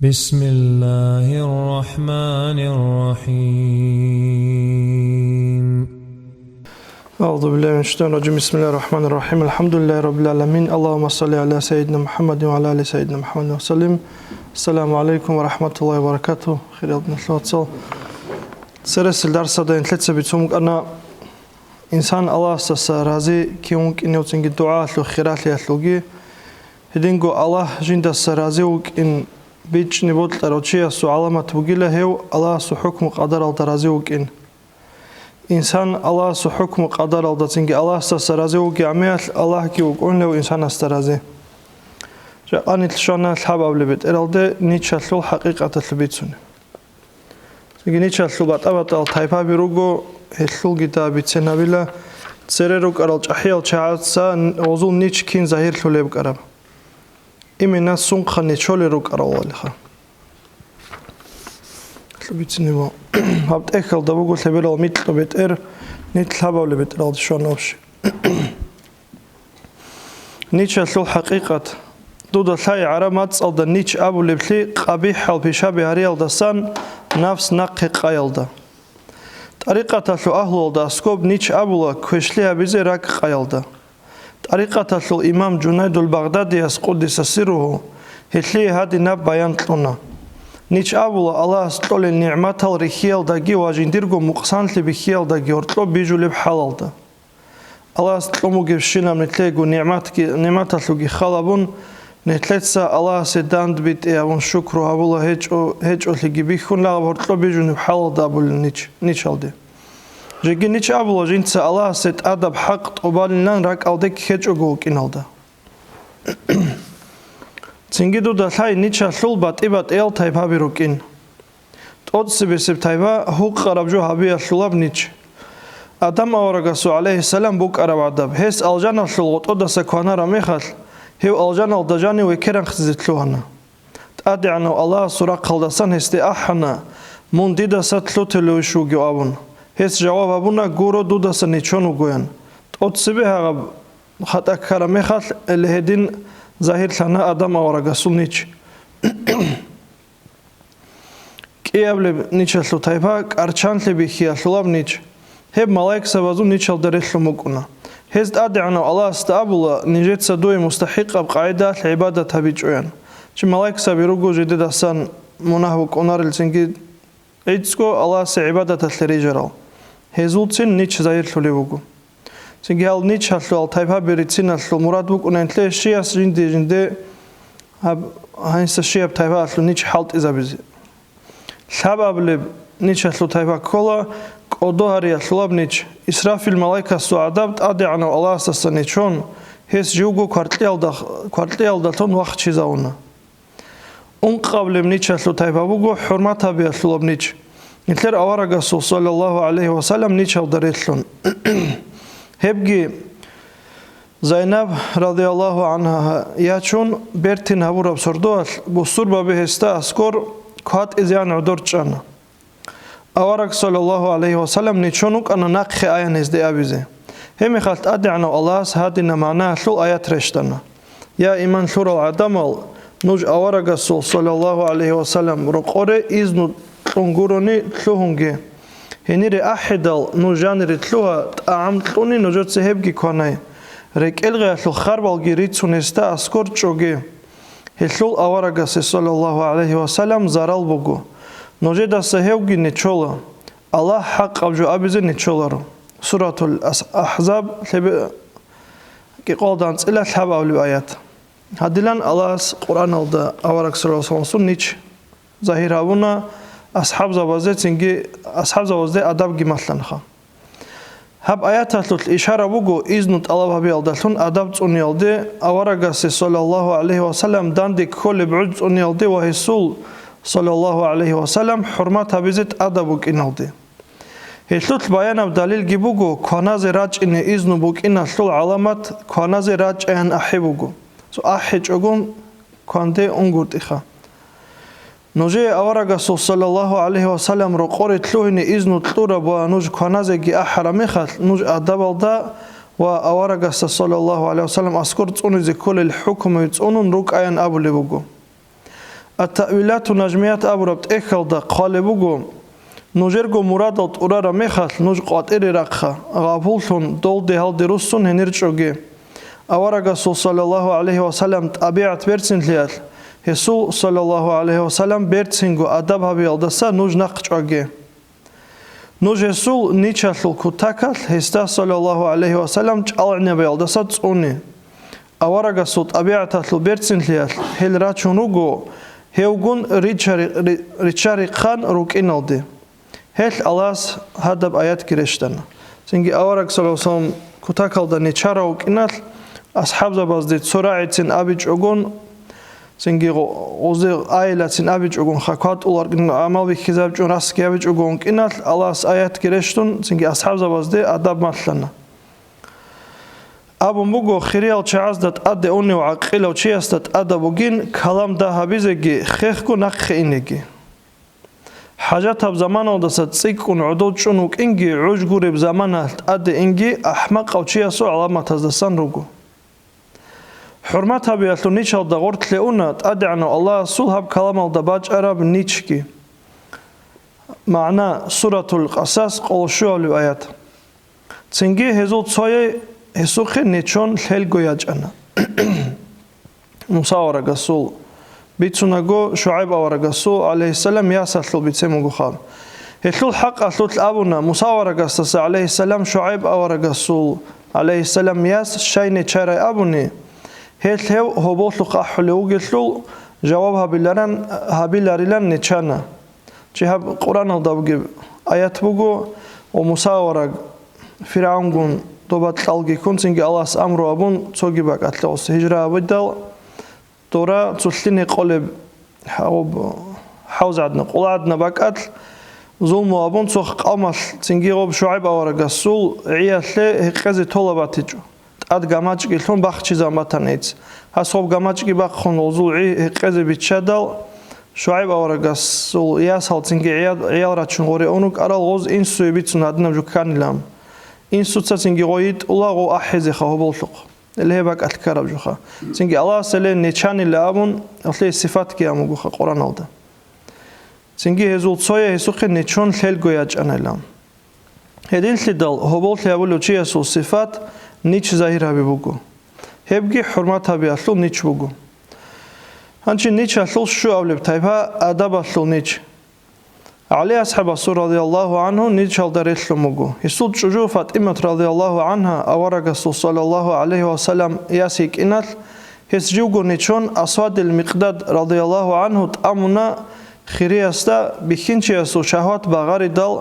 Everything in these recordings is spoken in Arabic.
بسم الله الرحمن الرحيم. أعوذ بالله من الشيطان الرجيم. بسم الله الرحمن الرحيم. الحمد لله رب العالمين. اللهم صل على سيدنا محمد وعلى آل سيدنا محمد وسلم. السلام عليكم ورحمة الله وبركاته. خير الله سرس الدرس ده انتلت بيتسمك أنا إنسان الله سرازي كيونك إنه تنجي دعاء لو خيرات ليتلوجي هدينجو الله جند سرازي وك إن بيج نبوت لروتشيا سو علامة وجيله هو الله سو حكم قدر الدرازي وك إن إنسان الله سو حكم قدر الدتنجي الله سرازي وك عميل الله كي وكون له إنسان استرازي جا أني تلشنا الحب قبل بيت إرالده نيتشلو حقيقة البيتسون نيتشلو بات التايبا بيروجو هلو جدا بيتسنا بلا تسررك أرال جحيل شعاتسا وزول نيتش كين ظاهر لوليب قرب إمنا سون خني شولي روك أروالها لبيتني ما هبت أكل دبوق لبير الميت لبيت نتلعب ولا بيت راد شو نوش نيتش أصل حقيقة دود الثاي عرمات صلد نيتش أبو لبلي قبيح البشاب هريال دسان نفس نقي قايل ده طريقة أصل أهل ده سكوب نيتش أبو كوشليها بزراك قايل ده طريقة الإمام جنيد البغدادي قدس سره هتلي هذه نب بيان لنا نيش أبولا الله استول النعمة الرخيال داجي واجنديرجو مقصان لبخيال داجي ورطلو بيجو لبحلال ده الله استول مجبشنا نتلاقو نعمة الوجي خالبون نتلتسا الله سداند بيت ايون شكر أبولا هج اللي بيخون لا ورطلو بيجو لبحلال ده أبول نيش ده جيجي نيش أبولا جنسا الله ست أدب حق طبالنا راك أودك هج أجوك إنالده تنجدو دلائي نيش أصل بات إيل تايبا بيروكين تود سبب تايبا هو قرب جو هبي أصلاب نيش آدم أورغسو عليه السلام بوك أرب عدب هس الجنة أصل تود سكوانا رميخل هو الجنة الدجاني وكرن خزتلوهنا تأدي عنه الله سورة قلدسان هستي أحنا من ديدا ستلو تلوشو جوابون هس جواب أبونا جورو دودا سنيشون وجوين تود سبب خطأ كرميخل اللي هدين ظاهر لنا آدم أورغسو نيش كي قبل نيش أصل تايبا أرشان لبيخي أصلاب نيش هب ملاك سبازو نيش الدرس لمكونا هزد أدي عنه الله استقبل نجت سدوي مستحق بقاعدة العبادة تبيجوين شو ملاك سبيروجو جديد أحسن مناهوك أنار السنجد عيدسكو الله سعبادة الرجال هزولتين نيش ظاهر لوليوجو سنجال نيش أصل تايبا بريتين أصل مراد بوك وننتلي شيء جندي هب هاينس الشيء تايبا أصل نيش حالت إذا بزي سبب لب نيش أصل تايبا كلا قدوهري أصلاب نيش إسرافيل الملائكة سعداء أدي عنه الله سنيشون هس جوجو كوارتليال دلتون وقت شيزاونا قبل نيش أصل تايبا بوجو حرمتها بأصلاب نيش نتلر أورق صلى الله عليه وسلم نيش الدريتلون هبجي زينب رضي الله عنها ياتشون بيرتين هبور بسردوال بصور بابه استا اسكور كات ازيان عدور چانا أورك صلى الله عليه وسلم نيشونوك أنا ناقخ آيان ازدي أبيزي همي خالت أدعنا الله سهادنا معناها شلو آيات رشتنا يا إيمان شور العدمال نوج أورك صلى الله عليه وسلم رقوري إذنو تنقروني تلوهنجي هنيري أحدال نوجانري تلوها تعمتوني نوجد سهبجي كوناي ريك إلغي أسلو خربال جيريتسون استا أسكور چوغي هلول أورغا صلى الله عليه وسلم زارال بوغو نوجد سهبجي نيچولا الله حق أبجو أبيزي نيچولارو سورة الأحزاب كي قول دانس إلا الحب أولي آيات هدلان الله قرآن الدا أورغ صلى الله عليه وسلم نيچ ظاهر هابونا أصحاب زوازي تنجي أصحاب زوازي أدب جمالنخا هب آيات تلت إشارة بوجو إذن الله بيالدلون أدب تونيالدي أورغاس صلى الله عليه وسلم داندك كل بعد تونيالدي وهيسول صلى الله عليه وسلم حرمتها بزت أدبك إنالدي هتلت بيان بدليل جبوجو كناز راج إن إذن بوك إن الثل علامات كناز راج إن أحبوجو سو أحج أقول كنده أنقرد إخا نوجي أورغاس صلى الله عليه وسلم رقوري تلوهني إذن تلورا بنوج كنازجي أحرمي خل نوج أدبل دا وأورغاس صلى الله عليه وسلم أذكرت أنو كل الحكم يتونون روك أيان أبو لبوجو التأويلات ونجميات أبربت إخل دا قالبوغو نوجرغو مرادلت أورارا مخال نوج قاتيري رقخا غابولتون دول دي هال دروسون هنرچوغي أورا رسول صلى الله عليه وسلم طبيعت برسن ليال رسول صلى الله عليه وسلم برسنغو أدب هبيال دسا نوج نقچوغي نوج رسول نيچالل كوتاكال هستا صلى الله عليه وسلم چالعنا بيال دسا تصوني أورا رسول طبيعت برسن ليال هل راچونوغو هيوغون ريچاري خان روكينالدي هل الله هدب آيات كريشتن سنجي أورك صلى الله عليه وسلم كتاكال دا نيچارا وكينال أصحاب زبازدي تسراعيتين أبيج أغون سنجي غوزي آيلاتين أبيج أغون خاكوات أولار عمال بكذاب جون راسكي أبيج أغون كينال الله آيات كريشتن سنجي أصحاب زبازدي أدب مثلنا أبو مبوغو خيريال چعازدت أدي أوني وعقيلو چيستت أدبوغين كلام دا هبيزيجي خيخكو نقخينيجي حاجات بزمان ودست سيكون عدود شنوك إنجي عجقوري بزمانه أدي إنجي أحمق أو چياسو علامة تزدسان روغو حرمتها بيالتو نيچ هل دغورت لأونا أدي عنو الله سولها بكلام الدباج أراب نيچكي معنى سورة القصاص قول شو أولو آيات تنجي هزو تصوي هسوخي نيچون لهلگو يجانا موسى ورقصول بيتسونغو شعيب ورقصو عليه السلام ياسل بيتسمو خام هتلو الحق أتلو أبونا موسى ورقص عليه السلام شعيب ورقصو عليه السلام ياس شيني شاري أبوني هتلو هبوطلو قحلو قلتلو جوابها بلاريلان نيچانا جهاب قرآن الدبوغي آيات بوغو وموسى ورق فرعونغون دوبات الالغي كونسنجي الله أمرو أبون توغي باك أتلوس هجرة أبدال دورا تسليني قلب حوز عدنا قول عدنا باك أتل ظلم أبون توخ قامل تنجي غوب شعيب أورقصول عيالي هقازي طلباتيجو تقاد قاماج قلتون باخ چيزا ماتانيتس هاسوب قاماج باخون وزول هقازي بيتشادل شعيب أورقصول ياسال تنجي عيال راتشون غوري أونوك أرال غوز إنسوي بيتسون عدنا جو كان لام إنسو تسنجي غويت الله غو أحيزي خاهو بولتوق اللي هي باك الكرب جوخا سنجي الله سلين نيچاني لابون أصلي صفات كيامو جوخا قرآن الدا سنجي هزول تصويا هسوخي نيچون لهلگو يجانا لام هدين تلدال هبولت لابولو چي هسو صفات نيچ ظاهر هبي بوغو هبگي حرمات هبي أصلو نيچ بوغو هنچي نيچ أصلو شو أولي بتايبها أدب أصلو نيچ علي أصحاب الرسول رضي الله عنه نيجال دريسلو مغو يسود شجو فاطمة رضي الله عنها أورق صلى الله عليه وسلم ياسيك إنال هسجوغو نيچون أسواد المقداد رضي الله عنه تأمنا خيرياستا بخينچي يسو شهوات بغاري دال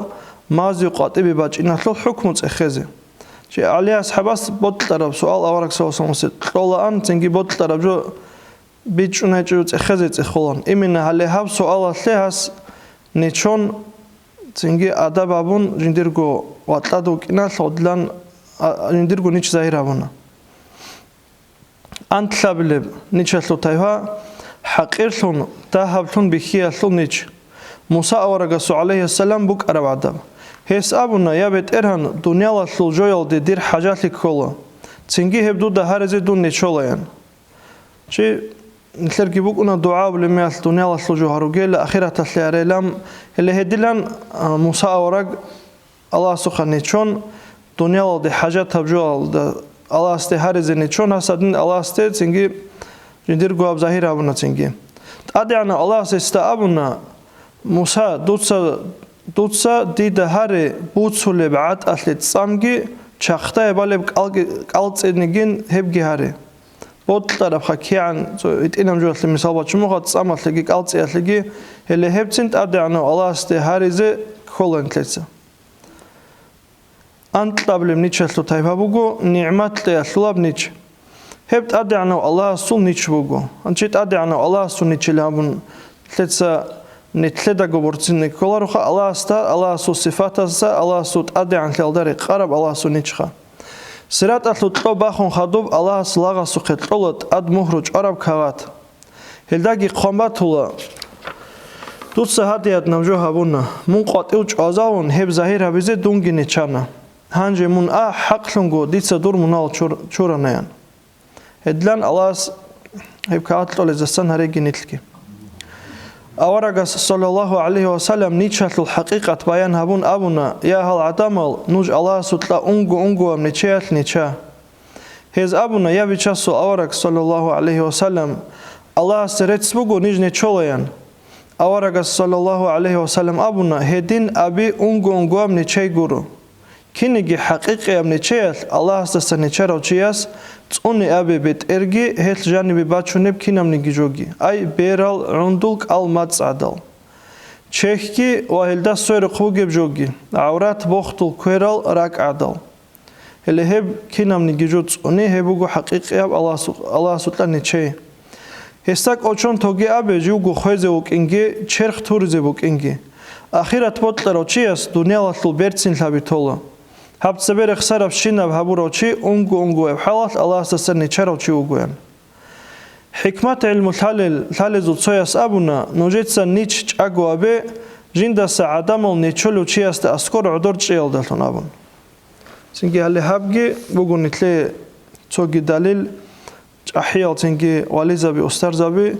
مازي قاطبي باج إنالو حكم تأخذي علي أصحاب بوت طرف سؤال أورق صلى الله عليه وسلم قولا أن تنجي بوت طرف جو بيجونا جو تأخذي تأخذان إمنا هالي هاب سؤال لهاس نيچون تنجي أدب أبون جنديرغو واتلادو كنا صدلان جنديرغو نيچ ظاهر أبونا أنت لابلب نيچلو تايها حقيرلون تاهبلون بخيالون نيچ موسى أورغسو عليه السلام بوك أرب عدب هيس أبونا يابت إرهن دنيا لسلو جويل دي دير حاجات لكولا تنجي هبدو ده هرزي دون نيچولا شي نتلقي بوكنا دعاء لما الدنيا لسلو هاروجيل أخيرا تسلي لام اللي هدلان موسى أورق الله سخني شون دنيا لدي حاجات هبجو الله استهارزي نيشون هسدن الله است تنجي جندير جواب ظاهر أبونا تنجي أدعنا الله استأبونا موسى دوتسا دي دهاري بوتسول بعد أثلت سامجي شخطة بالب قالت إنجين هبجي هاري بود طرف خكيان إتنام جو أثل مثال باتشمو قد سامل تلقي قالت أثلقي اللي هبتنت أدعنا الله استهارزي كلن تلسا أنت قبل منيش تايبها بوجو نعمت لأسلاب نيش هبت أدعنا الله سول نيش بوجو أنشيت أدعنا الله سول نيش لابن تلسا نتلدا جبرتين كل روخا الله استا الله سو صفات استا الله سو أدعنا للدار قرب الله سو نيشخا سرات أطلب باخون خدوب الله سلاغ سو قتلت أد مهرج عرب كغات هلداقي قامات هلا دوست هديت نمجو هبونا من قاتلج أزاون هب ظاهر هبزي دونجي نيشانا هنجي من حقلنجو ديتس دور منال چورانيان هدلان الله هب كاتلو لزستان هريجي نتلكي أورجس صلى الله عليه وسلم نيشات الحقيقة بيان هبون أبونا يا هل عدمل نوج الله سطلا أنجو من نيشات نيشا هز أبونا يا بيشاسو أورجس صلى الله عليه وسلم الله سرت سبوجو نيج نيشوليان أورجس صلى الله عليه وسلم أبونا هدين أبي أنجو من نيشي جورو كينيجي حقيقة من نيشات الله سستنيشارو تشياس توني أبي بيت إرجي هل جانبي باتشونب كينام نيجيجوجي أي بيرال عندولك الماتس عدل تشيكي وهلدا سوير خوجب جوجي عورات بوختل كويرال راك عدل اللي هب كينام نيجيجوت توني هبوجو حقيقة الله سطلا نيشي هستاك أوشون توجي أبي جوجو خويزوك إنجي تشرخ تورزوك إنجي أخيرا تبطل روتشياس دنيا لطل بيرتسين لابيتولا هب سبير خسارة بشينا بهبوروشي أنجو بحالات الله سسني تشاروشي وجوين حكمة علم الحلال زوجياس أبونا نوجتسا نيتش أجو أبي جندا سعدامل نيتشلو تشياس تأسكور عدور تشيل دلتون أبون سنجي هالي هبجي بقول نتلي توجي دليل أحيال سنجي واليزابي أسترزابي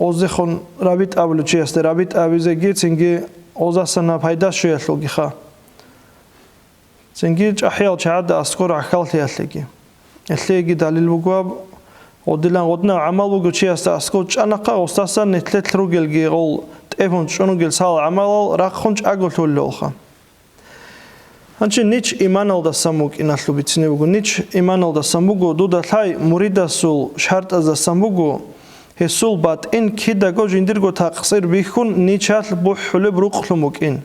أوزخون رابط أبلو تشياس رابط أبي زجي سنجي أوزاسنا بايدا شوية لوجيخا سنجيج أحيال شعاد أسكور عخالت يالتجي يالتجي دليل وجواب ودلنا غدنا عمل وجو شيء أسكوش أنا قا أستاذ نتلت رجل جيل تفهم شنو جيل سال عمل راخونش أقول تولوخا هنشي نيش إيمان الله ساموك إن أصله بتسني وجو نيش إيمان الله ساموكو دودا ثاي مريدا سول شرط از ساموكو هسول بات إن كده جو جندير تقصير بيكون نيشات بحول بروق لموك إن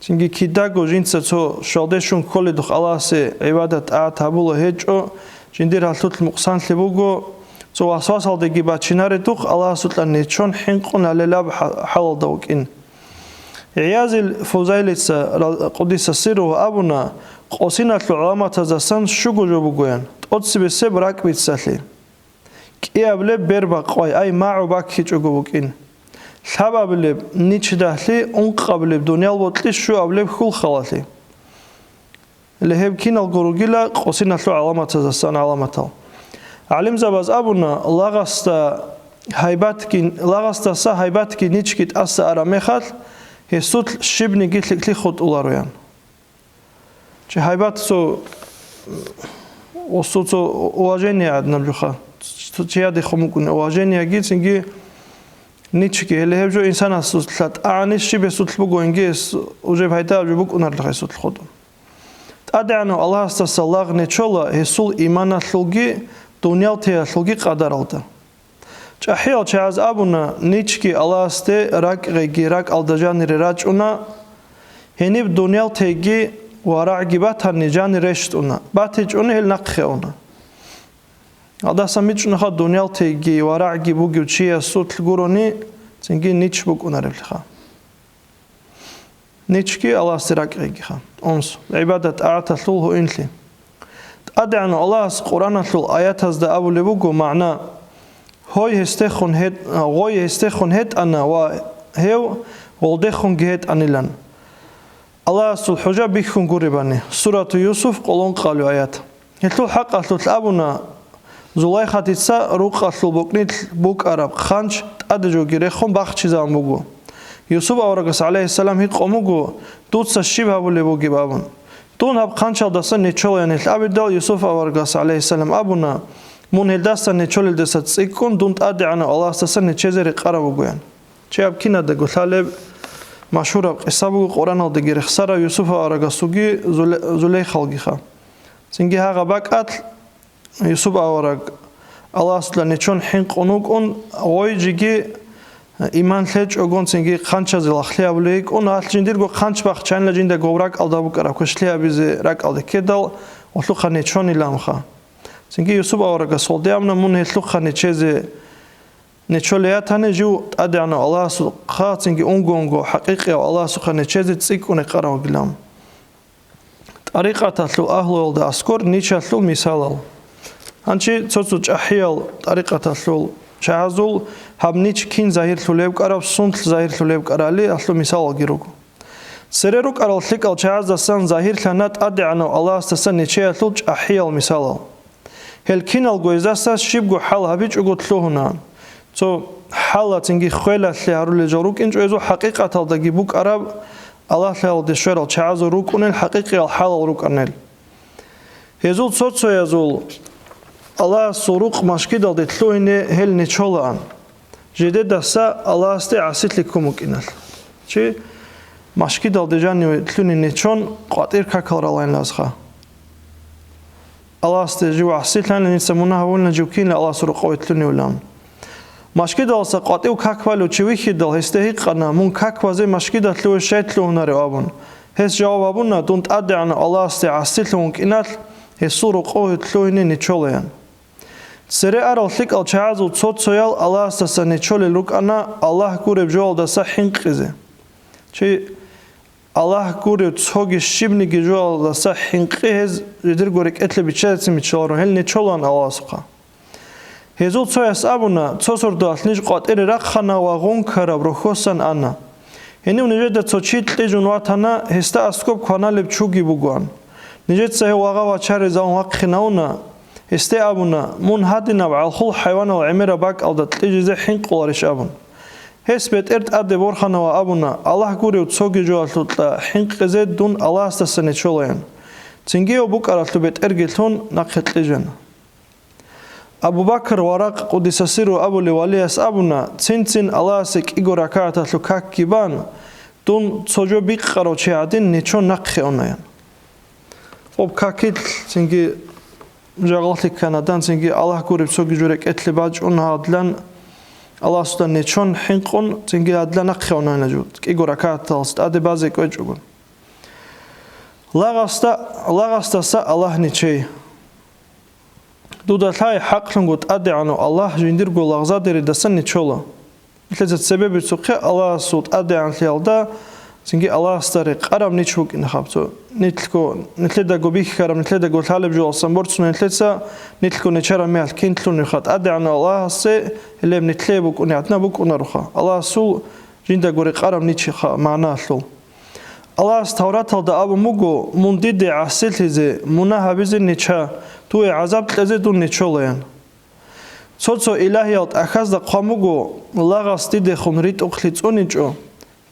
چنگی کیداگو جنس تو شادشون کلی دخ الله سه عبادت آتابول هجو جندیر حالت مقصان لبوگو تو اساس هل دگی بچینار دخ الله سطلا نیچون حنقون عللاب حلال دوک این عیاز الفوزایلس قدیس سیرو ابونا قصینات العلامات زسان شگو جو بگوین اتسی بسه براک بیت سلی کی ابله بربا قای ای معو باکی جو بگین سبب نيش دهلي قبل بدنيا الوطلي شو قبل بكل خلاصي اللي هي بكين الجروجيلا قصينا له علامة الزسان علامتها علم زباز أبونا لغست سا هيبات كي نيش كيت أس أرامخات هي صوت شبني قلت لك خد أولاريان شي هيبات سو وصوت واجني عدنا بجوخا شي هذا خمكون واجني قلت إنجي نيتشكي اللي هبجو إنسان الصوت أعنيش شيء بصوت بقو إنجيس وجب هيدا وجبك ونرد صوت الخدم أدعنا الله استسلاغ نيتشولا هسول إيمان الثلجي دنيا تيا الثلجي قدر الله جاهيل جاز أبونا نيتشكي الله است راك غير راك الدجان رراجونا هني بدنيا تيجي ورع جبات هنجان رشتونا باتجونا هل نقخونا هذا سميت نخا دنيا تيجي ورع جيبوجي وشيء صوت الجوروني تنجي نيتش بوك ونرفلها نيتشكي الله استراك ريجها أنس عبادة أعتثله إنتلي أدعنا الله القرآن في آيات هذا أبو لبوجو معنا هاي هستخون هت أنا وهو ولدخون جهت أنيلان الله الحجاب بيكون قريباني سورة يوسف قلون قالوا آيات هتلو حق أتلو أبونا زلايخة تسا روقة البوكنيت بوك عرب خانش أدجو جريخون باخشي زامبوغو يوسف أورغس عليه السلام هيك قوموغو توتسا الشبه أبو لبوغي بابون تون هب خانش الدسان نيتشول يعني الأبدال يوسف أورغس عليه السلام أبونا من هالدسان نيتشول الدسات تسيكون دونت أدعنا الله استسان نيتشيزري قربوغو يعني شاب كينا دقو ثالب مشهور قصابو قرآن الدقير خسارة يوسف أورغسوغي زليخ الجيخا سنجي هاغا باكات يوسف أورق الله سبحانه چون حين قنوك أن غويجي إيمان خيج أقول سنجي خانش از الأخلاق بليك أن هال جندير جو خانش بخشان لجنده جورك ألدابو كرا كشلي أبيز رك ألد كدال وثلو خانه چون إلامخا سنجي يوسف أورق سولدي أمنا من هثلو خانه چيز نشوليات هني جو أدعنا الله سبحانه سنجي أنجو حقيقي الله سبحانه چيز تسيكون قرا وقلام طريقة تلو أهل ولد أسكور نيشة تلو مثال هنشي تصوت أحيال طريقة تلو شعزول هبنيش كين ظاهر ثليب كراب سنت ظاهر ثليب كرالي أصله مثال جيروك سريروك على الثق الشعز السن ظاهر ثنات أدعنا الله استسن نشيا ثلج أحيال مثال هل كين الجويزاس شيبجو حال هبيج أقول له هنا تو حالة إنجي خويلة ثيارو لجروك إنج إزو حقيقة تلدقي بوك أراب الله ثيال دشوير الشعازو روك أنيل حقيقي الحال روك أنيل هزول صوت يزول الله سروق مشكي دل دتلوينه هل نشولان جديد دسا الله استي عسيت لكم مكينال شي مشكي دل دجاني تلوني نشون قاتير كاكل رالين لازخا الله استي جو عسيت لان نسمونها ولنا جوكين الله سروق ويتلوني ولان مشكي دل سقاتيو كاكوالو تشويخي دل هستهيق أنا مون كاكوازي مشكي دل تلو شيت لونه رابون هس جوابنا دونت أدي عن الله استي عسيت لهم مكينال هسروق ويتلوني نشولان سري أرال ثق الشعاز وصوت سيال الله استسنى شول لوك أنا الله كورب جوال دسا حنق إذا شيء الله كورب تصحق الشبني جوال دسا حنق إز يدير قريك أتل بتشات متشالر هل نشولان الله سقى هزول سويس أبونا تصور دات نيج قاتل رخنا وغون كرب رخوسن أنا هني ونجد تصشيت لجون واتنا هستا أسكوب خنا لبشوجي بقوان نجد سه واقع وشار زاون وقخناونا استي أبونا من هادنا بعالخول حيوان والعميرة باك أو دتلجي زي حين قوارش أبون هس بيت إرت أدي بورخنا وأبونا الله قوري وتصوغي جوال تطلع حين قزيد دون الله استسنى شولين تنجي وبوك أرتلو بيت إرقلتون نقخت لجن أبو بكر ورق قدس سيرو أبو لوليس أبونا تنتين الله سك إيغو ركعة تلوكاك كيبان دون تصوجو بيق قروشي عدين نيشون نقخي أونايان وبكاكيت تنجي جاغلتك كندان تنجي الله كورب سوغي جورك اتلي باج اون هادلان الله سودان نيچون حنقون تنجي هادلان اخيونا نجود كي غركات تلست ادي بازي كوجون لاغاستا سا الله نيچي دوداتاي حقلنغوت ادي عنو الله جندير گو لاغزا دير دسن نيچولا مثل سبب سوخ الله سود ادي عن خيالدا تنجي الله استري قرب نيچوك نخابتو نتلكو نتلدا غوبيخ كرم نتلدا غول طالب جو سمبورتس نتلسا نتلكو نشرا مال كنتلو نخات ادي عن الله سي اللي نتلبوك ونعتنا بوك ونروخا الله سو جندا غوري قرب نيچي معنا لو الله استورات دا ابو مغو منديد عسلتزي منها بزن نيچا تو عذاب تزي دون نيچولين صوصو الهيات اخذ دا قامغو لاغاستي د خنريت اوخليصونيچو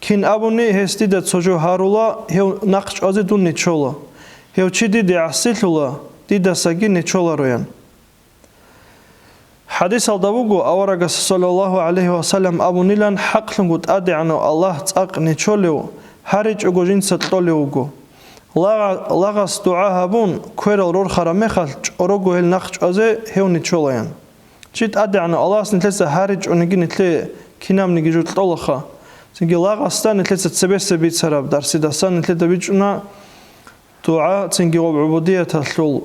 كين أبوني هستي ده تسوجو هارولا هيو نقش أزي دون نيچولا هيو چي دي دي عسيتولا دي ده ساقي نيچولا رويان حديث الدبوغو أورغس صلى الله عليه وسلم أبوني لان حق لنغوت أدي عنو الله تاق نيچوليو هاريج أغو جين ستوليوغو لاغس دعا هبون كويرل رور خرميخال أورغو هل نقش أزي هيو نيچولايان چيت أدي عنو الله سنتلسا هاريج أونيجي نتلي كينام نيجي جو تطولخا تنجي لاغستان نتلت تسبس بيت سراب درسي دسان نتلت بيجنا دعاء تنجي وبعبودية تلول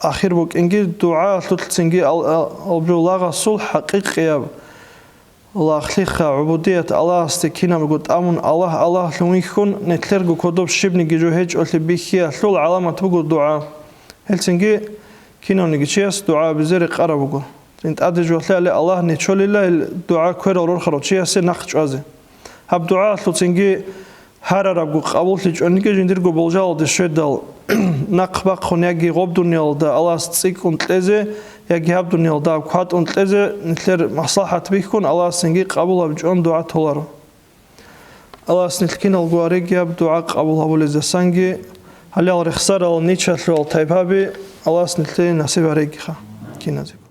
آخر بوك إنجي دعاء تلول تنجي البرو لاغسول حقيقي الله خليخ عبودية الله استكينا بقول أمون الله لويكون نتلرجو كودوب شبني جيجو هيج قلت بيخيا تلول علامة بقول دعاء هل تنجي كينا نيجيش دعاء بزرق قرب بقول انت أدرج وثلا الله نتشول الله الدعاء كير ورور خروجيا سنخش أزي هب دعاء تلتنجي هررجو قبول تيج أنك جنديرجو بلجال دشدال نقبق خنيجي غب دنيال دا الله استسيك ونتلزه يجي هب دنيال دا وقات ونتلزه نتلر مصلحة بيكون الله سنجي قبول بجون دعاء تولره الله سنتكين الجواريج هب دعاء قبول هبول الزسانجي هل يالرخسر النيتشة الطيبة الله سنتلين نصيب ريجها كينازي